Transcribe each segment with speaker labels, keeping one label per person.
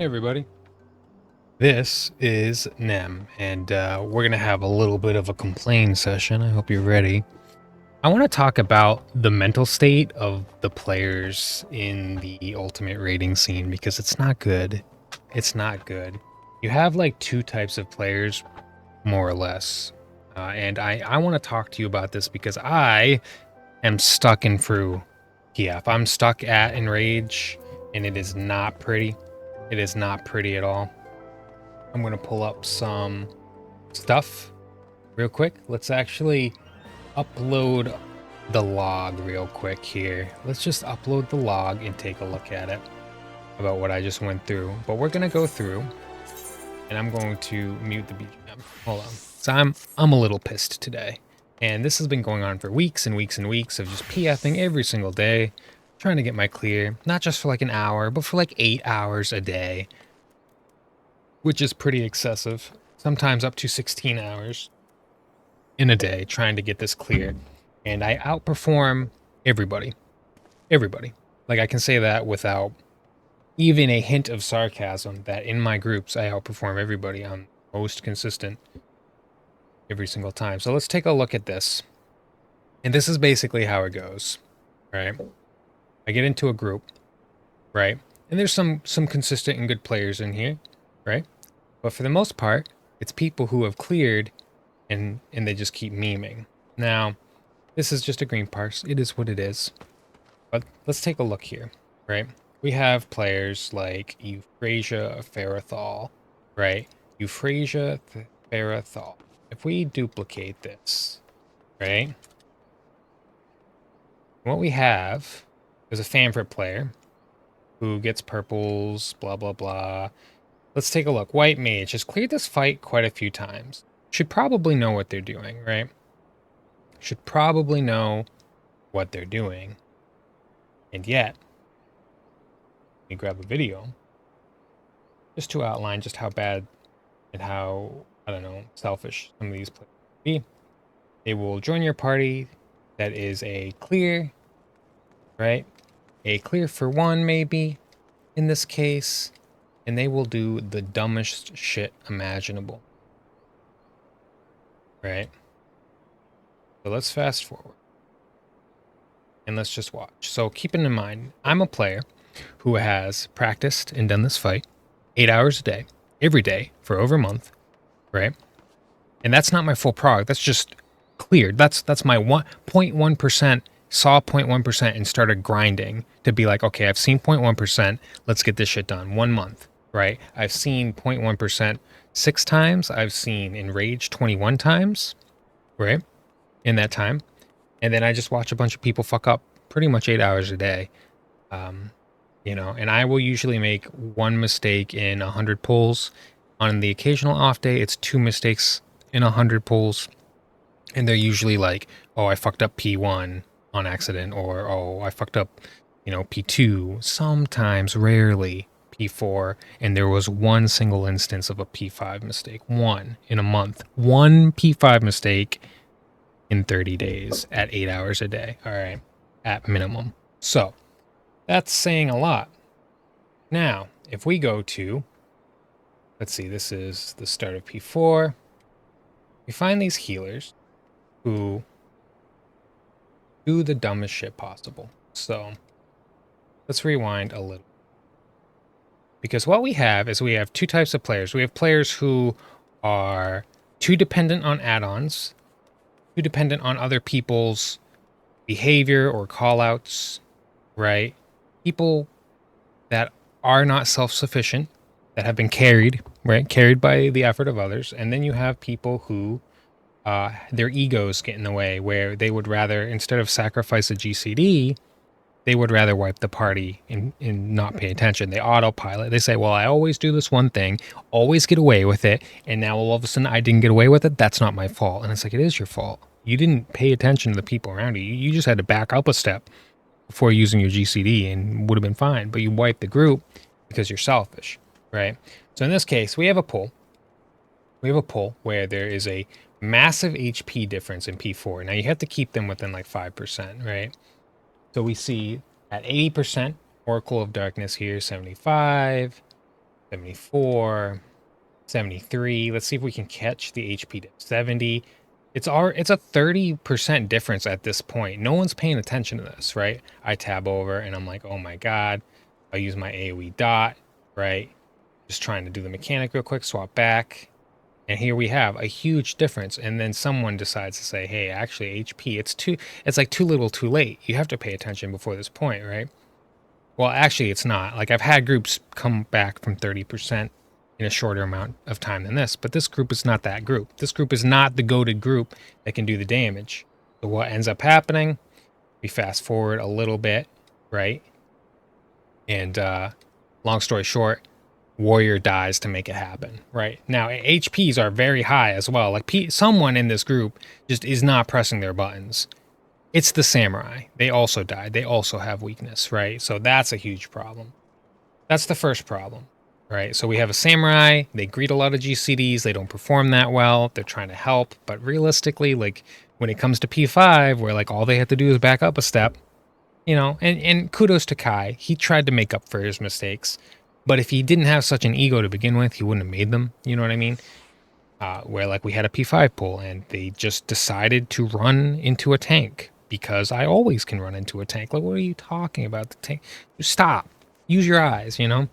Speaker 1: Hey everybody, this is Nem, and we're gonna have a little bit of a complain session. I hope you're ready. I want to talk about the mental state of the players in the ultimate raiding scene because it's not good. It's not good. You have like two types of players, more or less, and I want to talk to you about this because I am stuck in through PF. I'm stuck at Enrage, and it is not pretty. It is not pretty at all. I'm going to pull up some stuff real quick. Let's actually upload the log real quick here. Let's just upload the log and take a look at it about what I just went through. But we're going to go through and I'm going to mute the BGM. Hold on. So I'm a little pissed today. And this has been going on for weeks and weeks and weeks of just PFing every single day, trying to get my clear, not just for like an hour, but for like 8 hours a day, which is pretty excessive. Sometimes up to 16 hours in a day trying to get this clear. And I outperform everybody. Everybody. Like, I can say that without even a hint of sarcasm, that in my groups, I outperform everybody. I'm most consistent every single time. So let's take a look at this. And this is basically how it goes, right? I get into a group, right? And there's some consistent and good players in here, right? But for the most part, it's people who have cleared and they just keep memeing. Now, this is just a green parse. It is what it is. But let's take a look here, right? We have players like Euphrasia Ferrothal, right? Euphrasia Ferrothal. If we duplicate this, right? What we have is a favorite player who gets purples, blah, blah, blah. Let's take a look. White Mage has cleared this fight quite a few times. Should probably know what they're doing, right? Should probably know what they're doing. And yet, let me grab a video just to outline just how bad and how, I don't know, selfish some of these players be. They will join your party that is a clear, right? A clear for one, maybe, in this case. And they will do the dumbest shit imaginable. Right? So let's fast forward. And let's just watch. So keeping in mind, I'm a player who has practiced and done this fight 8 hours a day, every day for over a month, right? And that's not my full prog. That's just cleared. That's my 0.1%, saw 0.1% and started grinding to be like, okay, I've seen 0.1%. Let's get this shit done. 1 month, right? I've seen 0.1% 6 times. I've seen Enrage 21 times, right? In that time. And then I just watch a bunch of people fuck up pretty much 8 hours a day. You know, and I will usually make one mistake in 100 pulls. On the occasional off day, it's 2 mistakes in 100 pulls. And they're usually like, oh, I fucked up P1 on accident, or oh, I fucked up, P2, sometimes, rarely P4. And there was one single instance of a P5 mistake, one in a month, one P5 mistake in 30 days at 8 hours a day. All right, at minimum. So that's saying a lot. Now, if we go to, let's see, this is the start of P4. We find these healers who do the dumbest shit possible. So let's rewind a little. Because what we have is we have two types of players. We have players who are too dependent on add-ons, too dependent on other people's behavior or call-outs, right? People that are not self-sufficient, that have been carried, right? Carried by the effort of others. And then you have people who their egos get in the way, where they would rather, instead of sacrifice a GCD, they would rather wipe the party and not pay attention. They autopilot. They say, well, I always do this one thing, always get away with it, and now all of a sudden I didn't get away with it. That's not my fault. And it's like, it is your fault. You didn't pay attention to the people around you. You just had to back up a step before using your GCD and would have been fine. But you wiped the group because you're selfish, right? So in this case, we have a pull. We have a pull where there is a massive HP difference in P4. Now you have to keep them within like 5%, right? So we see at 80%, Oracle of Darkness here, 75, 74, 73. Let's see if we can catch the HP to 70. It's a 30% difference at this point. No one's paying attention to this, right? I tab over and I'm like, oh my God. I'll use my AoE dot, right? Just trying to do the mechanic real quick, swap back. And here we have a huge difference. And then someone decides to say, hey, actually HP, it's like too little too late. You have to pay attention before this point, right? Well, actually it's not. Like I've had groups come back from 30% in a shorter amount of time than this, but this group is not that group. This group is not the goated group that can do the damage. So what ends up happening, we fast forward a little bit, right? And long story short, Warrior dies to make it happen, right? Now, HPs are very high as well. Like someone in this group just is not pressing their buttons. It's the Samurai. They also died. They also have weakness, right? So that's a huge problem. That's the first problem, right? So we have a Samurai. They greet a lot of GCDs. They don't perform that well. They're trying to help. But realistically, like when it comes to P5, where like all they have to do is back up a step, you know, and kudos to Kai. He tried to make up for his mistakes. But if he didn't have such an ego to begin with, he wouldn't have made them. You know what I mean? Where like we had a P5 pull and they just decided to run into a tank because I always can run into a tank. Like, what are you talking about? The tank? Just stop. Use your eyes, you know?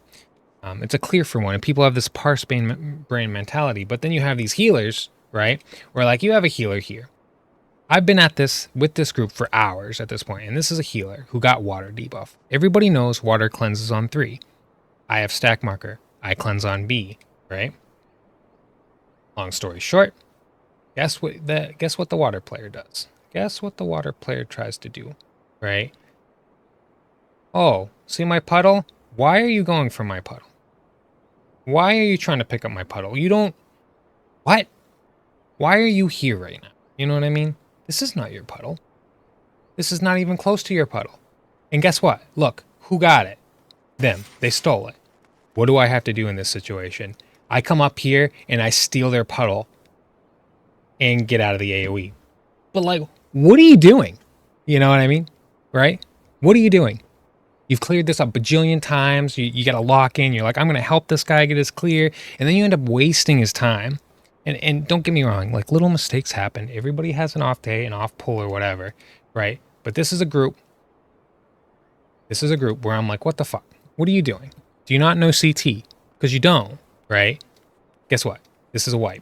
Speaker 1: It's a clear for one. And people have this parse brain mentality. But then you have these healers, right? Where like you have a healer here. I've been at this with this group for hours at this point, and this is a healer who got water debuff. Everybody knows water cleanses on 3. I have stack marker. I cleanse on B, right? Long story short, guess what the water player does? Guess what the water player tries to do, right? Oh, see my puddle? Why are you going for my puddle? Why are you trying to pick up my puddle? You don't... What? Why are you here right now? You know what I mean? This is not your puddle. This is not even close to your puddle. And guess what? Look, who got it? Them. They stole it. What do I have to do in this situation? I come up here and I steal their puddle and get out of the AoE. But like, what are you doing? You know what I mean? Right? What are you doing? You've cleared this a bajillion times. You got to lock in. You're like, I'm going to help this guy get his clear. And then you end up wasting his time. And don't get me wrong, like little mistakes happen. Everybody has an off day, an off pull or whatever, right? But this is a group. This is a group where I'm like, what the fuck? What are you doing? Do you not know CT? Because you don't, right? Guess what? This is a wipe.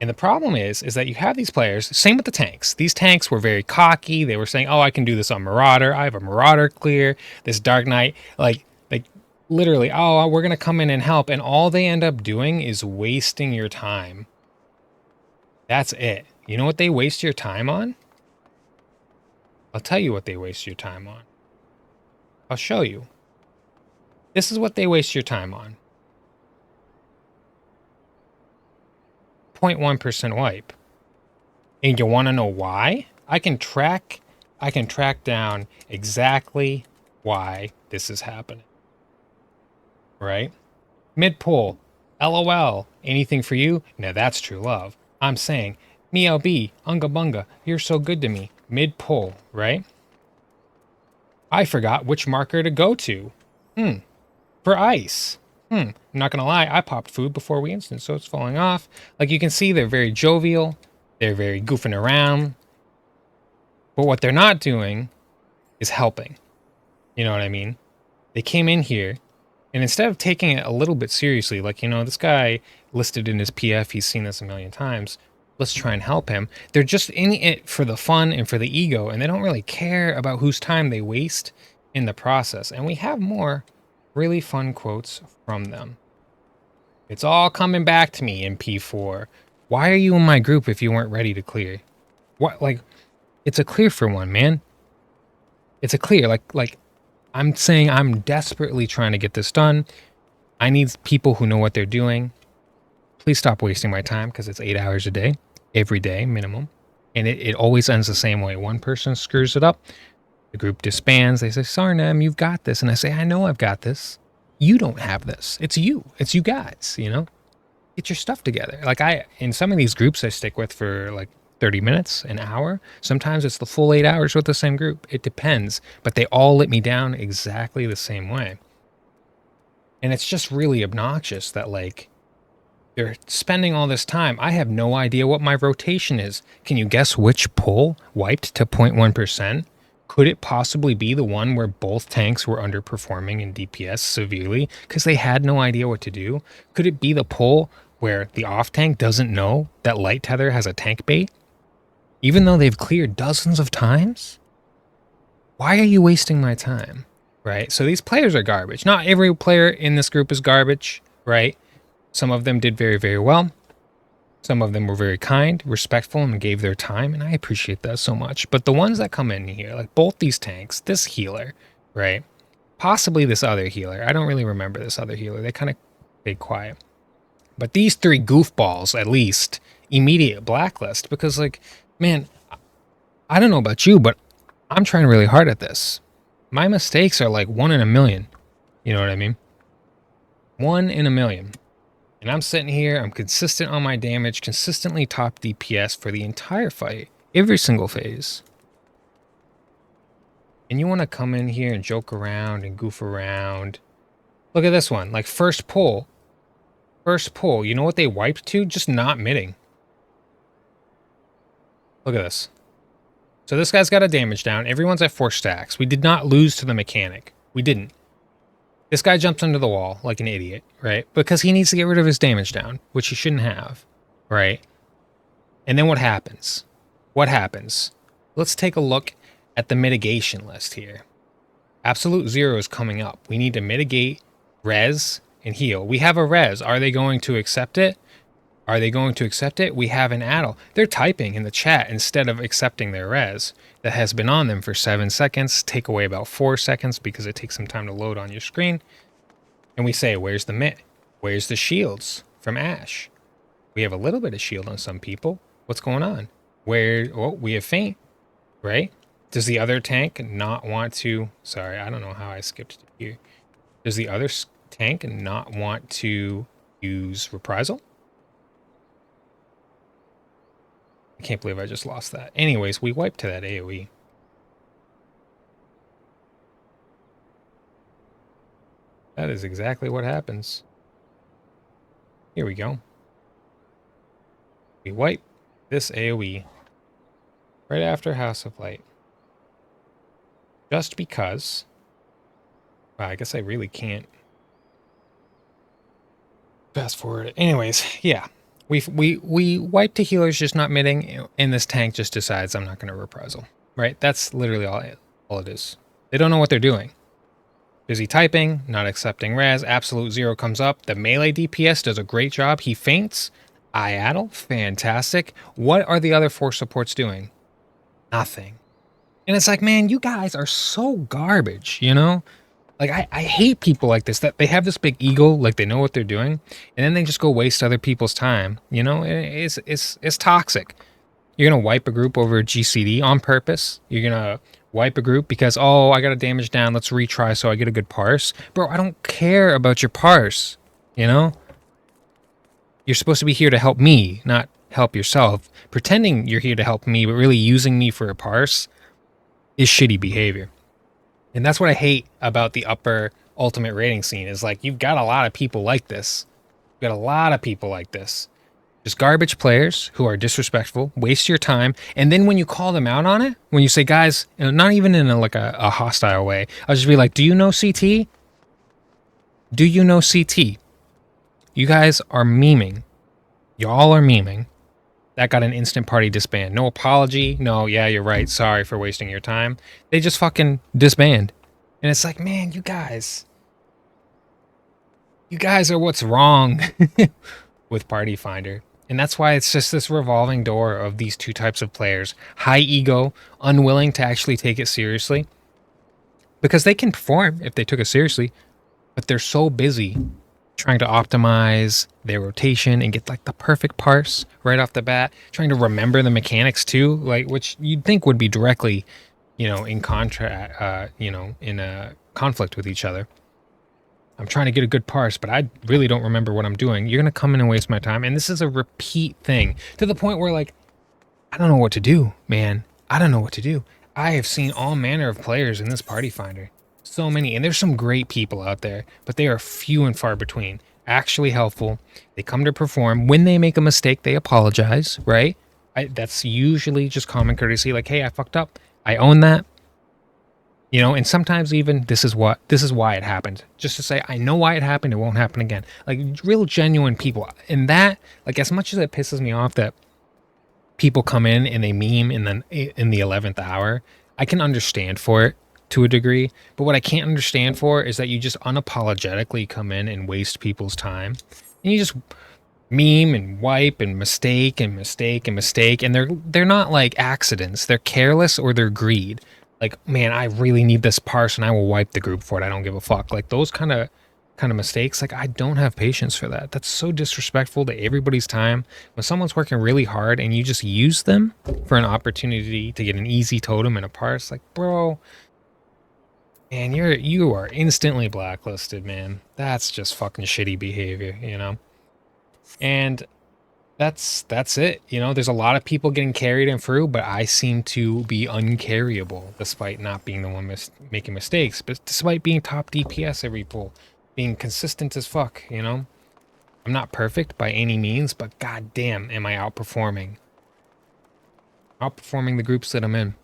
Speaker 1: And the problem is that you have these players, same with the tanks. These tanks were very cocky. They were saying, oh, I can do this on Marauder. I have a Marauder clear. This Dark Knight, like literally, oh, we're going to come in and help. And all they end up doing is wasting your time. That's it. You know what they waste your time on? I'll tell you what they waste your time on. I'll show you. This is what they waste your time on. 0.1% wipe. And you want to know why? I can track down exactly why this is happening. Right? Mid-pull. LOL. Anything for you? Now that's true love. I'm saying, Meow B, Unga Bunga, you're so good to me. Mid-pull, right? I forgot which marker to go to. For ice. I'm not gonna lie, I popped food before we instant, so it's falling off. Like you can see, they're very jovial. They're very goofing around. But what they're not doing is helping. You know what I mean? They came in here, and instead of taking it a little bit seriously, like, you know, this guy listed in his PF, he's seen this a million times. Let's try and help him. They're just in it for the fun and for the ego, and they don't really care about whose time they waste in the process. And we have more really fun quotes from them. It's all coming back to me in P4. Why are you in my group if you weren't ready to clear? What, like, it's a clear for one, man. It's a clear, like I'm saying I'm desperately trying to get this done. I need people who know what they're doing. Please stop wasting my time, because it's 8 hours a day, every day minimum. And it always ends the same way. One person screws it up. The group disbands. They say, Sarnam, you've got this. And I say, I know I've got this. You don't have this. It's you. It's you guys, you know? Get your stuff together. Like in some of these groups I stick with for like 30 minutes, an hour. Sometimes it's the full 8 hours with the same group. It depends. But they all let me down exactly the same way. And it's just really obnoxious that, like, they're spending all this time. I have no idea what my rotation is. Can you guess which pull wiped to 0.1%? Could it possibly be the one where both tanks were underperforming in DPS severely because they had no idea what to do? Could it be the pull where the off tank doesn't know that light tether has a tank bait? Even though they've cleared dozens of times? Why are you wasting my time? Right? So these players are garbage. Not every player in this group is garbage, right? Some of them did very, very well. Some of them were very kind, respectful, and gave their time, and I appreciate that so much. But the ones that come in here, like both these tanks, this healer, right? Possibly this other healer. I don't really remember this other healer. They kind of stayed quiet. But these three goofballs, at least, immediate blacklist. Because, like, man, I don't know about you, but I'm trying really hard at this. My mistakes are like 1 in a million. You know what I mean? 1 in a million. And I'm sitting here, I'm consistent on my damage, consistently top DPS for the entire fight, every single phase. And you want to come in here and joke around and goof around. Look at this one, like first pull. First pull, you know what they wiped to? Just not midding. Look at this. So this guy's got a damage down, everyone's at 4 stacks. We did not lose to the mechanic. We didn't. This guy jumps under the wall like an idiot, right? Because he needs to get rid of his damage down, which he shouldn't have, right? And then what happens? What happens? Let's take a look at the mitigation list here. Absolute zero is coming up. We need to mitigate, res, and heal. We have a res. Are they going to accept it? Are they going to accept it? We have an addle. They're typing in the chat instead of accepting their res that has been on them for 7 seconds. Take away about 4 seconds because it takes some time to load on your screen. And we say, where's the mitt? Where's the shields from Ash? We have a little bit of shield on some people. What's going on? We have faint, right? Does the other tank not want to... Sorry, I don't know how I skipped to here. Does the other tank not want to use reprisal? I can't believe I just lost that. Anyways, we wiped to that AoE. That is exactly what happens. Here we go. We wipe this AoE right after House of Light. Just because... Wow, I guess I really can't fast forward it. Anyways, yeah. We wipe to healers just not midding, and this tank just decides I'm not going to reprisal. Right? That's literally all it is. They don't know what they're doing. Busy typing, not accepting res, absolute zero comes up. The melee DPS does a great job. He faints. I addle, fantastic. What are the other 4 supports doing? Nothing. And it's like, man, you guys are so garbage, you know? Like, I hate people like this, that they have this big ego, like they know what they're doing, and then they just go waste other people's time, you know? It's toxic. You're going to wipe a group over a GCD on purpose. You're going to wipe a group because, oh, I got a damage down, let's retry so I get a good parse. Bro, I don't care about your parse, you know? You're supposed to be here to help me, not help yourself. Pretending you're here to help me, but really using me for a parse is shitty behavior. And that's what I hate about the upper ultimate rating scene is like, you've got a lot of people like this. You've got a lot of people like this. Just garbage players who are disrespectful, waste your time. And then when you call them out on it, when you say, guys, you know, not even in a hostile way, I'll just be like, do you know CT? Do you know CT? You guys are memeing. Y'all are memeing. That got an instant party disband. No apology. No, yeah, you're right. Sorry for wasting your time. They just fucking disband. And it's like, man, you guys are what's wrong with Party Finder. And that's why it's just this revolving door of these 2 types of players. High ego, unwilling to actually take it seriously. Because they can perform if they took it seriously. But they're so busy trying to optimize their rotation and get like the perfect parse right off the bat, trying to remember the mechanics too, like which you'd think would be directly, you know, in in a conflict with each other. I'm trying to get a good parse, but I really don't remember what I'm doing. You're going to come in and waste my time. And this is a repeat thing to the point where like, I don't know what to do, man. I don't know what to do. I have seen all manner of players in this Party Finder. So many, and there's some great people out there, but they are few and far between. Actually helpful. They come to perform. When they make a mistake, they apologize, right? That's usually just common courtesy. Like, hey, I fucked up. I own that. You know, and sometimes even this is why it happened. Just to say, I know why it happened. It won't happen again. Like real genuine people. And that, like, as much as it pisses me off that people come in and they meme in the 11th hour, I can understand for it to a degree. But what I can't understand for is that you just unapologetically come in and waste people's time, and you just meme and wipe and mistake and mistake and mistake, and they're not like accidents. They're careless or they're greed. Like, man, I really need this parse and I will wipe the group for it. I don't give a fuck. Like those kind of mistakes, like I don't have patience for that. That's so disrespectful to everybody's time. When someone's working really hard and you just use them for an opportunity to get an easy totem and a parse, like, bro, and you are instantly blacklisted, man. That's just fucking shitty behavior, you know? And that's it. You know, there's a lot of people getting carried and through, but I seem to be uncarryable despite not being the one making mistakes, but despite being top DPS every pull, being consistent as fuck, you know? I'm not perfect by any means, but goddamn, am I outperforming the groups that I'm in.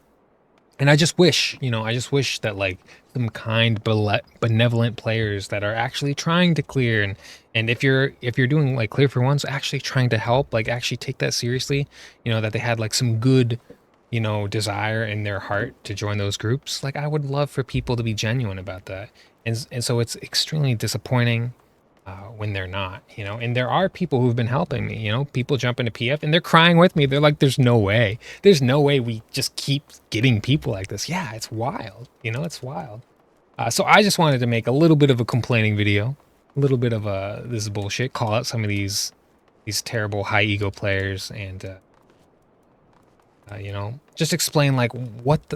Speaker 1: And I just wish, you know, I just wish that like some kind benevolent players that are actually trying to clear, and if you're doing like clear for ones, actually trying to help, like actually take that seriously, you know, that they had like some good, you know, desire in their heart to join those groups. Like I would love for people to be genuine about that. And so it's extremely disappointing when they're not, you know. And there are people who've been helping me, you know, people jump into PF and they're crying with me. They're like, there's no way we just keep getting people like this. Yeah, it's wild, you know, it's wild. So I just wanted to make a little bit of a complaining video, a little bit of a this is bullshit, call out some of these terrible high ego players, and you know, just explain like what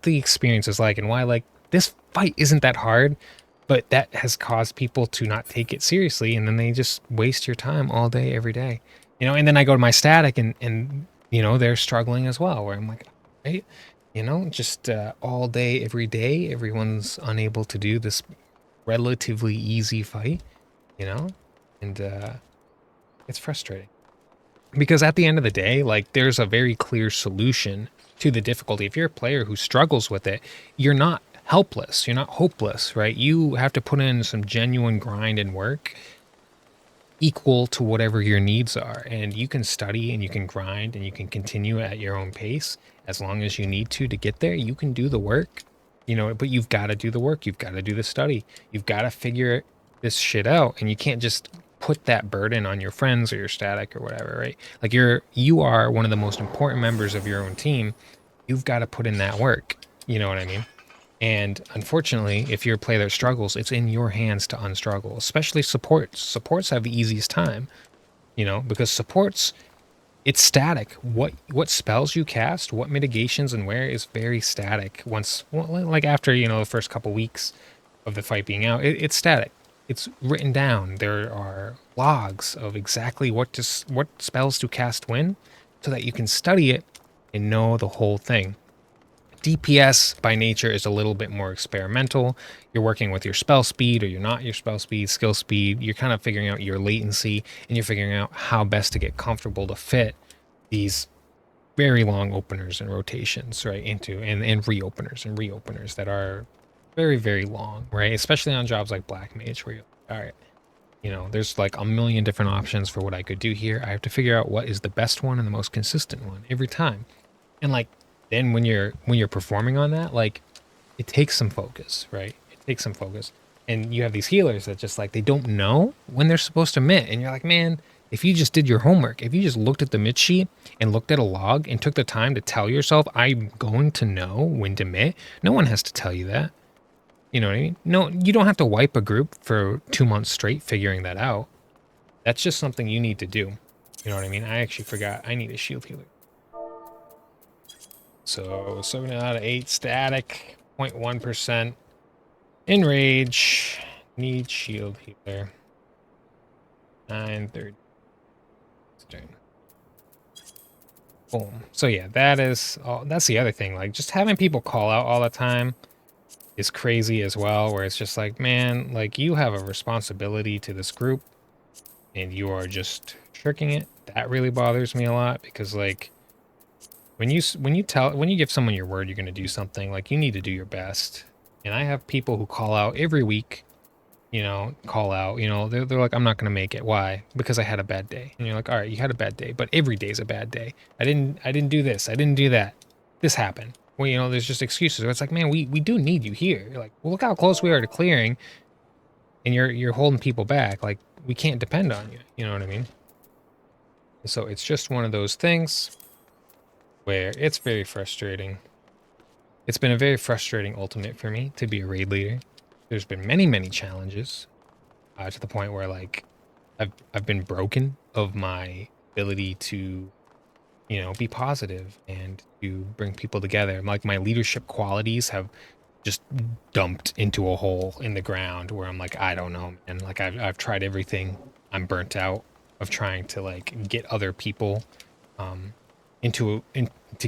Speaker 1: the experience is like and why like this fight isn't that hard, but that has caused people to not take it seriously, and then they just waste your time all day every day, you know. And then I go to my static, and you know they're struggling as well, where I'm like, right, you know, just all day every day everyone's unable to do this relatively easy fight, you know. And it's frustrating because at the end of the day, like there's a very clear solution to the difficulty. If you're a player who struggles with it, you're not helpless, you're not hopeless, right? You have to put in some genuine grind and work equal to whatever your needs are, and you can study and you can grind and you can continue at your own pace as long as you need to get there. You can do the work, you know, but you've got to do the work, you've got to do the study, you've got to figure this shit out, and you can't just put that burden on your friends or your static or whatever, right? Like you are one of the most important members of your own team. You've got to put in that work, you know what I mean? And unfortunately, if you're a player that struggles, it's in your hands to unstruggle, especially supports. Supports have the easiest time, you know, because supports, it's static. What spells you cast, what mitigations and where is very static. Once, well, like after, you know, the first couple weeks of the fight being out, it's static. It's written down. There are logs of exactly what spells to cast when, so that you can study it and know the whole thing. DPS by nature is a little bit more experimental. You're working with your spell speed or you're not your spell speed, skill speed. You're kind of figuring out your latency, and you're figuring out how best to get comfortable to fit these very long openers and rotations, right? Into and reopeners that are very, very long, right? Especially on jobs like Blackmage, where you're like, all right, you know, there's like a million different options for what I could do here. I have to figure out what is the best one and the most consistent one every time. And like then when you're performing on that, like it takes some focus, right? It takes some focus. And you have these healers that just like they don't know when they're supposed to mit. And you're like, man, if you just did your homework, if you just looked at the mit sheet and looked at a log and took the time to tell yourself, I'm going to know when to mit, no one has to tell you that. You know what I mean? No, you don't have to wipe a group for 2 months straight figuring that out. That's just something you need to do. You know what I mean? I actually forgot I need a shield healer. So 7 out of 8 static, 0.1% enrage, need shield healer. 9:30. Boom. So yeah, that is all. That's the other thing. Like just having people call out all the time is crazy as well, where it's just like, man, like you have a responsibility to this group and you are just shirking it. That really bothers me a lot because like when you give someone your word you're going to do something, like you need to do your best. And I have people who call out every week, call out, they're like, I'm not going to make it. Why? Because I had a bad day. And you're like, all right, you had a bad day, but every day's a bad day. I didn't do this. I didn't do that. This happened. Well, there's just excuses. It's like, man, we do need you here. You're like, well, look how close we are to clearing, and you're holding people back. Like, we can't depend on you. You know what I mean? So it's just one of those things where it's very frustrating. It's been a very frustrating ultimate for me to be a raid leader. There's been many, many challenges to the point where like I've been broken of my ability to, be positive and to bring people together. Like my leadership qualities have just dumped into a hole in the ground where I'm like, I don't know, man. Like I've tried everything. I'm burnt out of trying to like get other people um to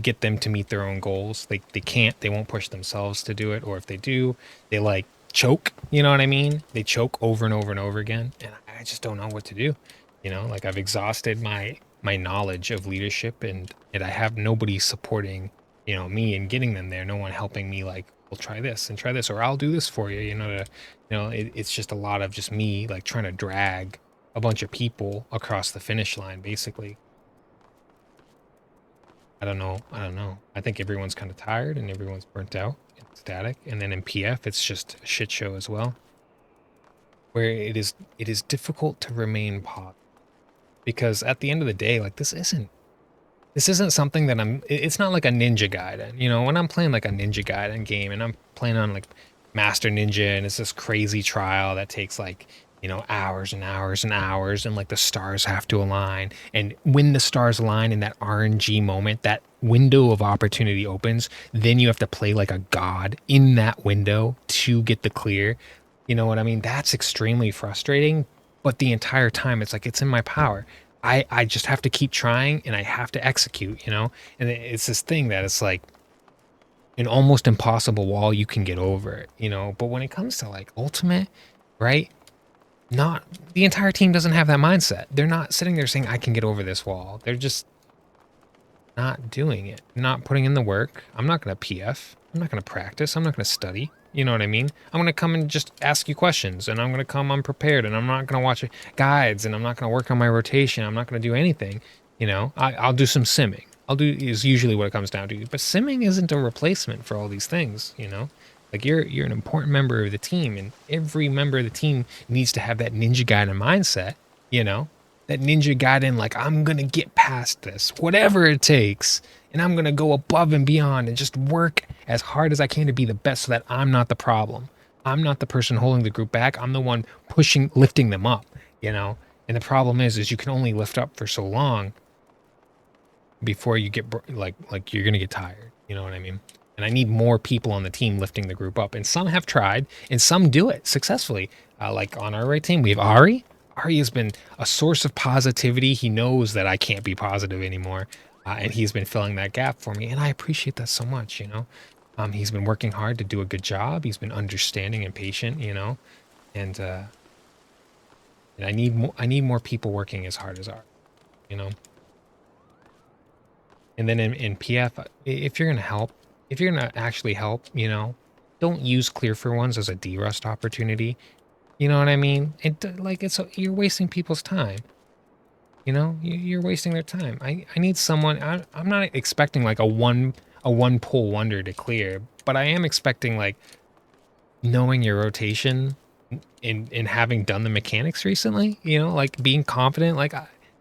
Speaker 1: get them to meet their own goals. They can't, they won't push themselves to do it, or if they do, they like choke, you know what I mean? They choke over and over and over again, and I just don't know what to do. Like I've exhausted my knowledge of leadership, and I have nobody supporting, me and getting them there. No one helping me like, well, try this, or I'll do this for you, it's just a lot of just me like trying to drag a bunch of people across the finish line basically. I don't know. I don't know. I think everyone's kind of tired and everyone's burnt out and static. And then in PF, it's just a shit show as well, where it is difficult to remain positive because at the end of the day, like this isn't something that it's not like a Ninja Gaiden. When I'm playing like a Ninja Gaiden game and I'm playing on like Master Ninja and it's this crazy trial that takes like, hours and hours and hours, and like the stars have to align. And when the stars align in that RNG moment, that window of opportunity opens, then you have to play like a god in that window to get the clear. You know what I mean? That's extremely frustrating. But the entire time, it's like it's in my power. I just have to keep trying and I have to execute, And it's this thing that it's like an almost impossible wall you can get over it. But when it comes to like ultimate, right? Not the entire team doesn't have that mindset. They're not sitting there saying, I can get over this wall. They're just not doing it, not putting in the work. I'm not going to PF. I'm not going to practice. I'm not going to study. You know what I mean? I'm going to come and just ask you questions, and I'm going to come unprepared, and I'm not going to watch guides, and I'm not going to work on my rotation. I'm not going to do anything. I'll do some simming. Is usually what it comes down to. But simming isn't a replacement for all these things. Like you're an important member of the team, and every member of the team needs to have that Ninja Gaiden mindset, you know? That Ninja Gaiden, like, I'm gonna get past this, whatever it takes, and I'm gonna go above and beyond and just work as hard as I can to be the best so that I'm not the problem. I'm not the person holding the group back. I'm the one lifting them up. And the problem is you can only lift up for so long before you get like you're gonna get tired. You know what I mean? And I need more people on the team lifting the group up. And some have tried, and some do it successfully. Like on our right team, we have Ari. Ari has been a source of positivity. He knows that I can't be positive anymore, and he's been filling that gap for me. And I appreciate that so much. He's been working hard to do a good job. He's been understanding and patient. And I need more people working as hard as Ari. You know. And then in PF, if you're gonna help, if you're gonna actually help, don't use clear for ones as a derust opportunity. You know what I mean? You're wasting people's time. You're wasting their time. I need someone. I'm not expecting like a one pull wonder to clear, but I am expecting like knowing your rotation in having done the mechanics recently, like being confident,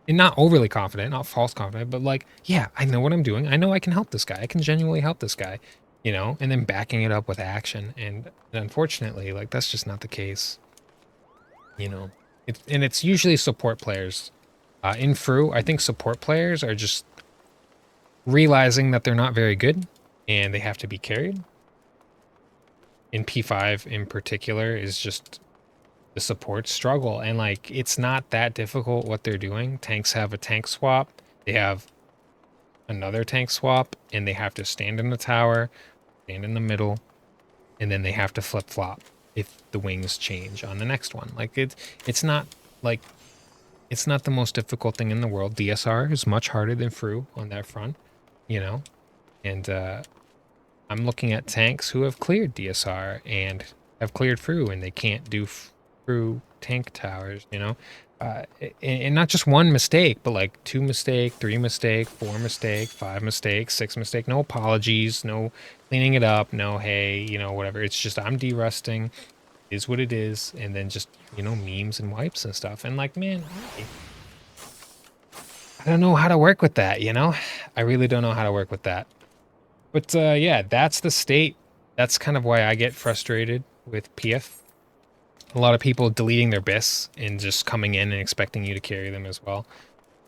Speaker 1: and not overly confident, not false confident, but like, yeah, I know what I'm doing. I know I can help this guy. I can genuinely help this guy, and then backing it up with action. And unfortunately, like that's just not the case, you know. It's usually support players. In Fru, I think support players are just realizing that they're not very good and they have to be carried. In P5 in particular is just the support struggle, and like it's not that difficult what they're doing. Tanks have a tank swap, they have another tank swap, and they have to stand in the tower, stand in the middle, and then they have to flip flop if the wings change on the next one. Like it's not like it's not the most difficult thing in the world. DSR is much harder than Fru on that front, you know. And I'm looking at tanks who have cleared DSR and have cleared Fru, and they can't do Fru tank towers, you know. And not just one mistake, but like 2 mistake, 3 mistake, 4 mistake, 5 mistake, 6 mistake. No apologies, no cleaning it up, no hey, you know, whatever. It's just I'm derusting, is what it is, and then just, you know, memes and wipes and stuff. And like, man, I don't know how to work with that, you know. I really don't know how to work with that. But yeah, that's the state. That's kind of why I get frustrated with PF. A lot of people deleting their BIS and just coming in and expecting you to carry them as well.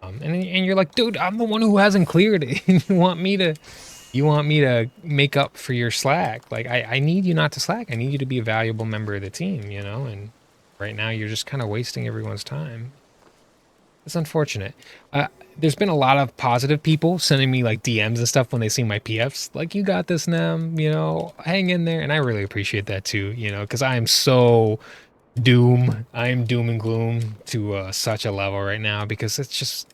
Speaker 1: And you're like, dude, I'm the one who hasn't cleared it. You want me to make up for your slack. Like I need you not to slack. I need you to be a valuable member of the team, you know? And right now you're just kind of wasting everyone's time. It's unfortunate. There's been a lot of positive people sending me like DMs and stuff when they see my PFs. Like, you got this, Nem, you know, hang in there. And I really appreciate that too, you know, because I am so I am doom and gloom to such a level right now, because it's just,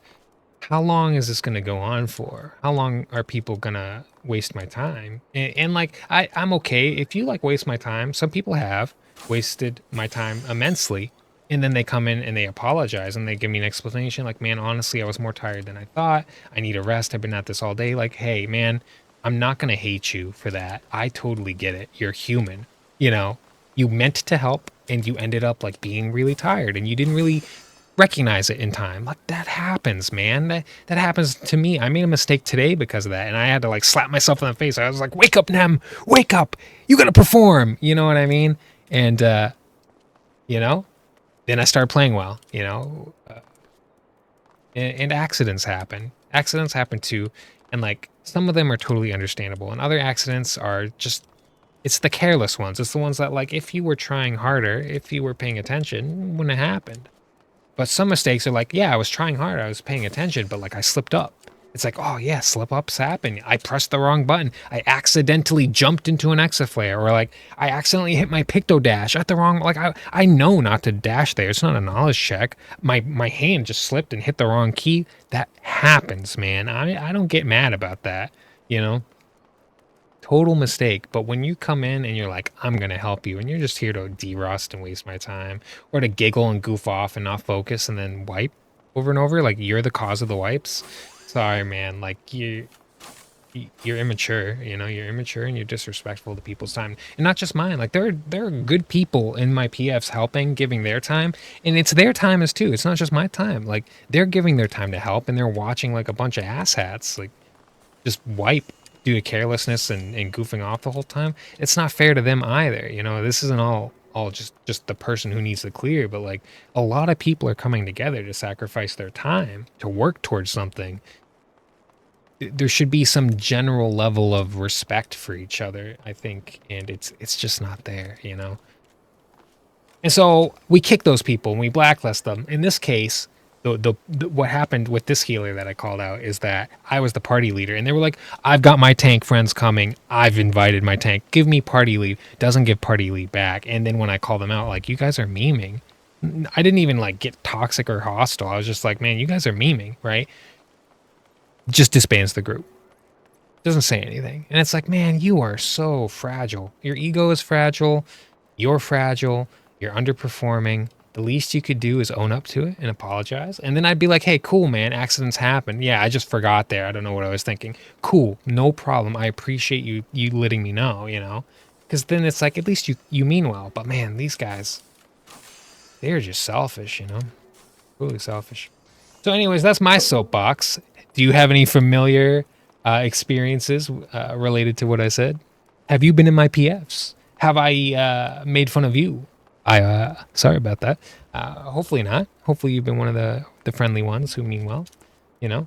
Speaker 1: how long is this going to go on for? How long are people going to waste my time? And like, I'm okay if you like waste my time. Some people have wasted my time immensely. And then they come in and they apologize and they give me an explanation like, man, honestly, I was more tired than I thought. I need a rest. I've been at this all day. Like, hey, man, I'm not going to hate you for that. I totally get it. You're human. You know, you meant to help and you ended up like being really tired and you didn't really recognize it in time. Like, that happens, man. That happens to me. I made a mistake today because of that, and I had to like slap myself in the face. I was like, wake up, Nem, wake up, you gotta perform, you know what I mean? And you know, then I started playing well, you know. And accidents happen too, and like some of them are totally understandable, and other accidents are just, it's the careless ones. It's the ones that, like, if you were trying harder, if you were paying attention, wouldn't have happened. But some mistakes are like, yeah, I was trying hard, I was paying attention, but like I slipped up. It's like, oh yeah, slip ups happen. I pressed the wrong button. I accidentally jumped into an exaflare, or like I accidentally hit my picto dash at the wrong. Like I know not to dash there. It's not a knowledge check. My hand just slipped and hit the wrong key. That happens, man. I don't get mad about that. You know, total mistake. But when you come in and you're like, I'm gonna help you, and you're just here to derust and waste my time, or to giggle and goof off and not focus and then wipe over and over, like you're the cause of the wipes. Sorry, man. Like, you're immature. You know, you're immature and you're disrespectful to people's time, and not just mine. Like, there are good people in my PFs helping, giving their time, and it's their time as too. It's not just my time. Like, they're giving their time to help, and they're watching like a bunch of asshats like just wipe due to carelessness and goofing off the whole time. It's not fair to them either. You know, this isn't all just the person who needs to clear, but like a lot of people are coming together to sacrifice their time to work towards something. There should be some general level of respect for each other, I think, and it's just not there, you know. And so we kick those people and we blacklist them. In this case, the what happened with this healer that I called out is that I was the party leader, and they were like, I've got my tank friends coming. I've invited my tank. Give me party lead. Doesn't give party lead back. And then when I call them out, like, you guys are memeing. I didn't even like get toxic or hostile. I was just like, man, you guys are memeing, right? Just disbands the group. Doesn't say anything. And it's like, man, you are so fragile. Your ego is fragile. You're fragile. You're underperforming. The least you could do is own up to it and apologize. And then I'd be like, hey, cool, man. Accidents happen. Yeah, I just forgot there. I don't know what I was thinking. Cool. No problem. I appreciate you letting me know, you know? Because then it's like, at least you mean well. But man, these guys, they're just selfish, you know? Really selfish. So anyways, that's my soapbox. Do you have any familiar experiences related to what I said? Have you been in my PFs? Have I made fun of you? Sorry about that. Hopefully not. Hopefully you've been one of the friendly ones who mean well, you know?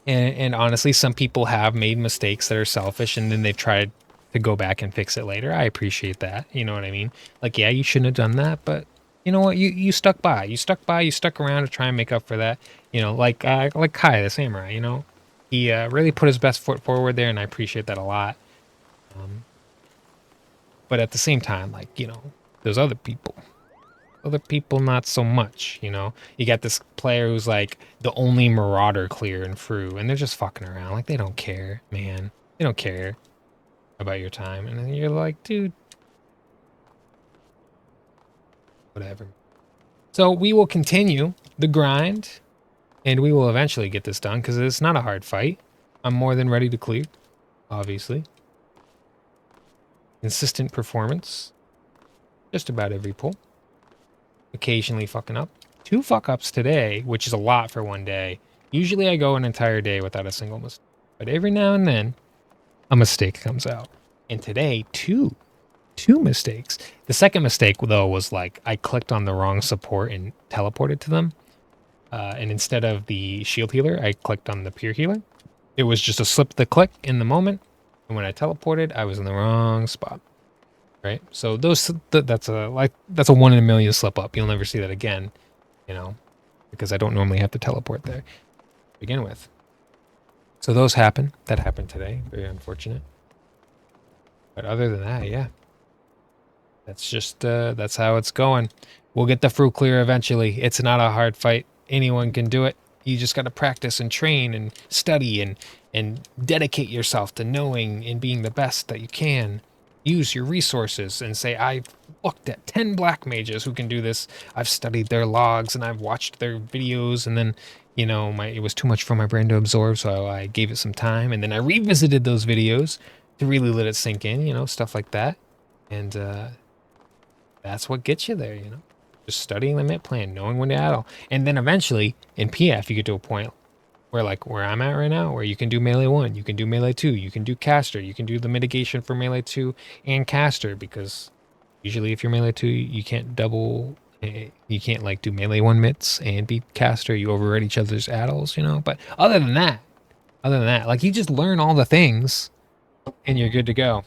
Speaker 1: And honestly, some people have made mistakes that are selfish, and then they've tried to go back and fix it later. I appreciate that. You know what I mean? Like, yeah, you shouldn't have done that, but you know what? You stuck by. You stuck by. You stuck around to try and make up for that. You know, like Kai, the samurai. You know, he really put his best foot forward there, and I appreciate that a lot. Um, But at the same time, like, you know, there's other people. Other people, not so much, you know? You got this player who's like the only Marauder clear in Fru, and they're just fucking around. Like, they don't care, man. They don't care about your time. And then you're like, dude, whatever. So we will continue the grind, and we will eventually get this done, because it's not a hard fight. I'm more than ready to clear, obviously. Consistent performance. Just about every pull. Occasionally fucking up. 2 fuck-ups today, which is a lot for one day. Usually I go an entire day without a single mistake. But every now and then, a mistake comes out. And today, two mistakes. The second mistake, though, was like I clicked on the wrong support and teleported to them. And instead of the shield healer, I clicked on the pure healer. It was just a slip of the click in the moment. And when I teleported, I was in the wrong spot. Right? So that's a 1 in a million slip up. You'll never see that again, you know, because I don't normally have to teleport there to begin with. So those happen. That happened today. Very unfortunate. But other than that, yeah. That's just, that's how it's going. We'll get the fruit clear eventually. It's not a hard fight. Anyone can do it. You just got to practice and train and study and dedicate yourself to knowing and being the best that you can. Use your resources and say, I've looked at 10 black mages who can do this. I've studied their logs and I've watched their videos, and then, you know, it was too much for my brain to absorb, so I gave it some time, and then I revisited those videos to really let it sink in, you know, stuff like that. And that's what gets you there, you know. Just studying the mid plan, knowing when to add all. And then eventually in PF you get to a point where, like where I'm at right now, where you can do melee 1, you can do melee 2, you can do caster, you can do the mitigation for melee 2 and caster, because usually if you're melee 2, you can't double, you can't like do melee 1 mitts and be caster, you override each other's add-alls, you know. But other than that, like you just learn all the things and you're good to go.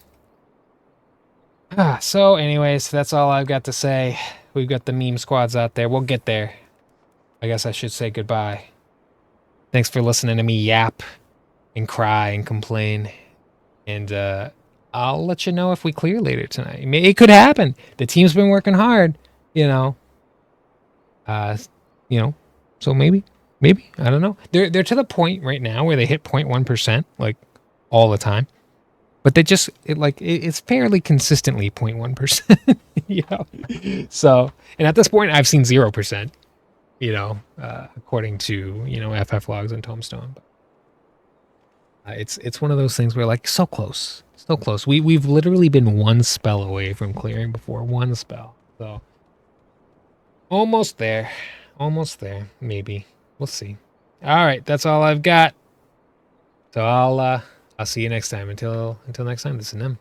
Speaker 1: So anyways, that's all I've got to say. We've got the meme squads out there. We'll get there. I guess I should say goodbye. Thanks for listening to me yap and cry and complain. And I'll let you know if we clear later tonight. It could happen. The team's been working hard, you know. So maybe, I don't know. They're to the point right now where they hit 0.1% like all the time. But they just, it's fairly consistently 0.1%, you know? So, and at this point, I've seen 0%, you know, according to, you know, FF logs and Tombstone. But it's one of those things where, like, so close. We've literally been one spell away from clearing before. One spell. So, almost there. Maybe. We'll see. All right, that's all I've got. So I'll see you next time. Until next time, this is Nim.